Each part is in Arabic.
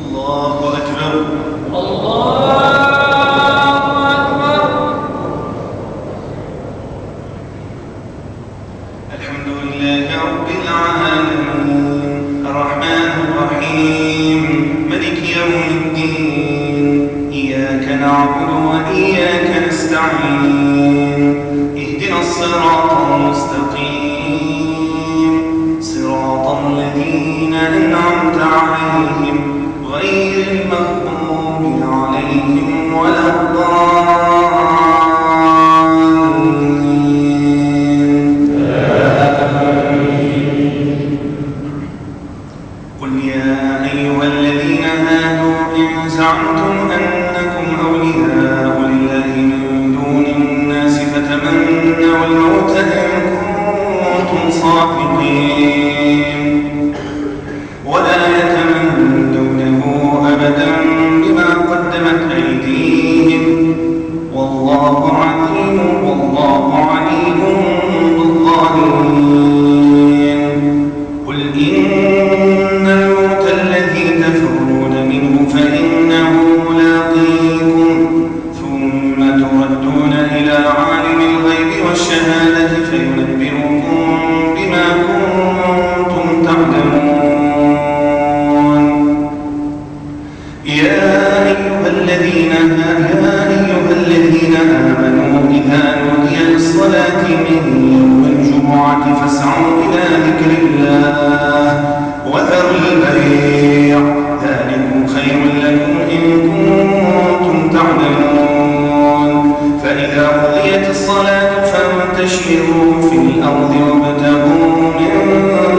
الله أكبر. الله أكبر. الحمد لله رب العالمين الرحمن الرحيم ملك يوم الدين إياك نعبد وإياك نستعين اهدنا الصراط المستقيم صراط الذين أنعمت عليهم غير المغضوب عليهم ولا الضالين. قل يا أيها الذين هادوا إن زعمتم أنكم أولياء لله من دون الناس فتمنوا الموت إن كنتم صادقين ولا يتمنونه أبدا بما قدمت أيديهم والله عليم بالظالمين. قل إن الموت الذي تفرون منه فإنه ملاقيكم ثم تردون إلى عالم الغيب والشهادة فينبئكم بما كنتم تعلمون. يا أيها الذين آمنوا إذا نودي للصلاة من يوم الجمعة فاسعوا إلى ذكر الله وذروا البيع ذلكم خير لكم إن كنتم تعلمون. فإذا قضيت الصلاة فانتشروا في الأرض وابتغوا من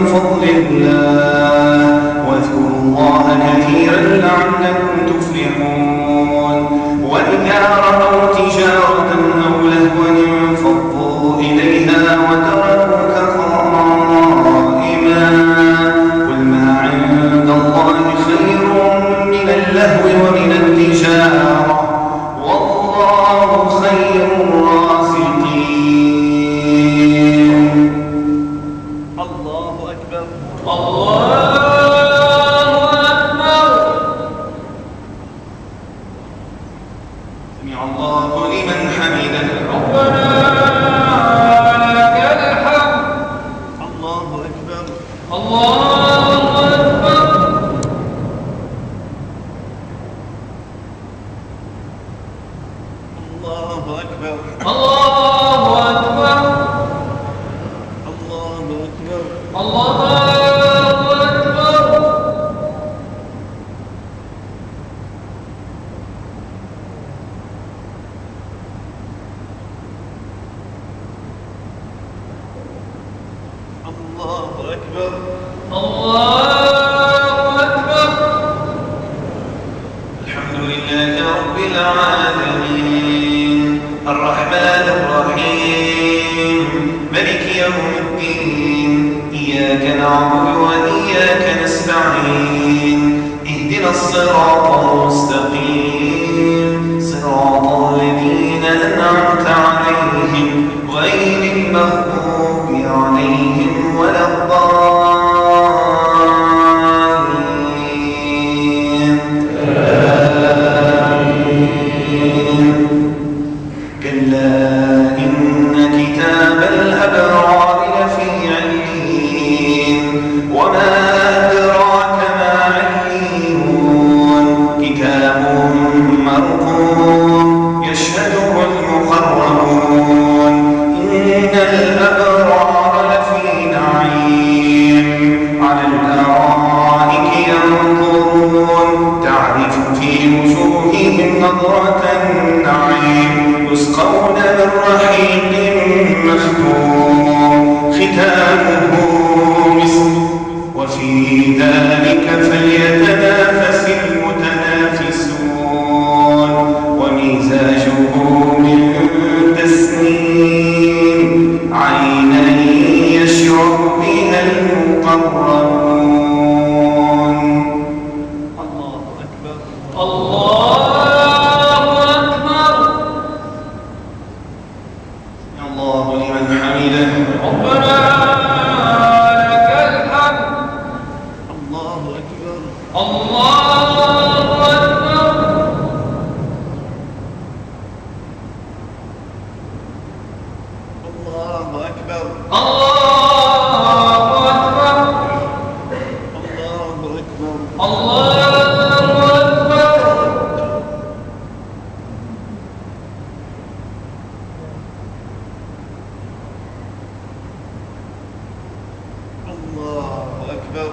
فضل الله واذكروا الله كثيرا لعلكم تفلحون. وإذا رأوا تجارة أو لهوا انفضوا إليها وتركوك قائما قل ما عند الله خير من اللهو ومن التجارة والله خير الرازقين. الله أكبر. الله سمع الله لمن حمده. ربنا لك الحمد. الله أكبر. الله أكبر. الله أكبر. الله أكبر. الله أكبر. الله أكبر. الله أكبر. الله أكبر. الحمد لله رب العالمين الرحمن الرحيم ملك يوم الدين إياك نعبد وإياك نستعين اهدنا الصراط المستقيم صراط الذين أنعمت عليهم غير المغضوب عليهم ولا الضالين. كلا إن كتاب الأبرار لفي عليين وما أدراك ما عليون كتاب مرقوم يشهده المقربون إن الأبرار لفي نعيم على الأرائك ينظرون تعرف في وجوههم نظرة النعيم يسقون من رحيق مختوم ختامه مسك وفي ذلك فليتنافس المتنافسون ومزاجه من تسنيم عينا يشرب بها المقربون. الله أكبر. الله أكبر. الله لمن حمده. ربنا لك الحمد. الله أكبر. الله الله أكبر.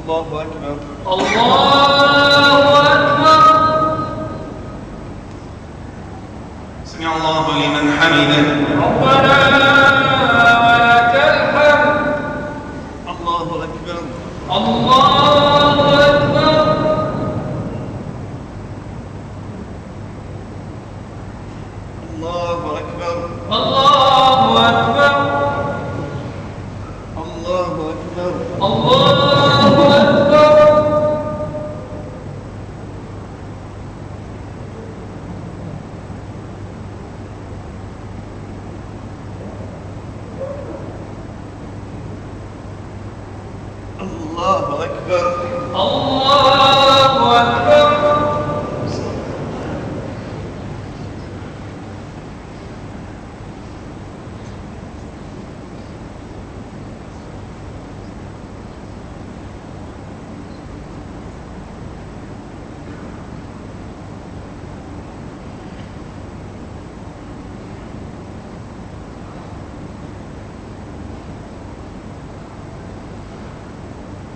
الله أكبر. الله أكبر. سمع الله لمن حمده. ربنا ولك الحمد. الله أكبر. الله أكبر. الله أكبر. الله أكبر. الله أكبر. الله أكبر. الله أكبر. الله أكبر.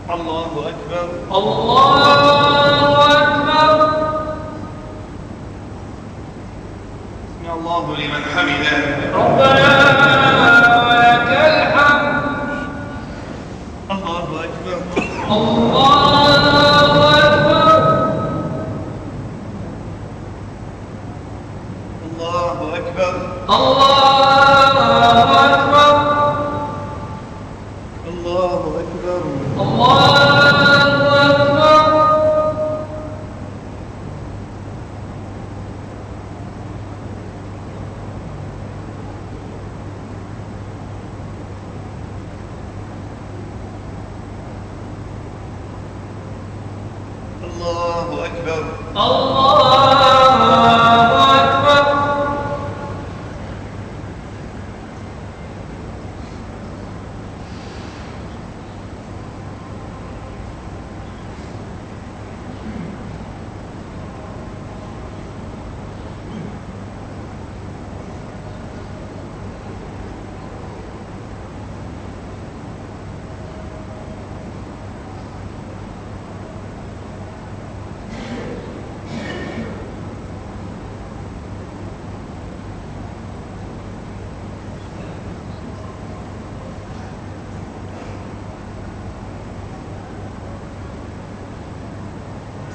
الله أكبر. الله أكبر. سمع الله لمن حمده. ربنا ولك الحمد. الله أكبر. الله أكبر. الله أكبر. الله أكبر. الله أكبر. الله أكبر. الله أكبر. الله أكبر.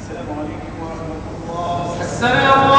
السلام عليكم ورحمة الله. السلام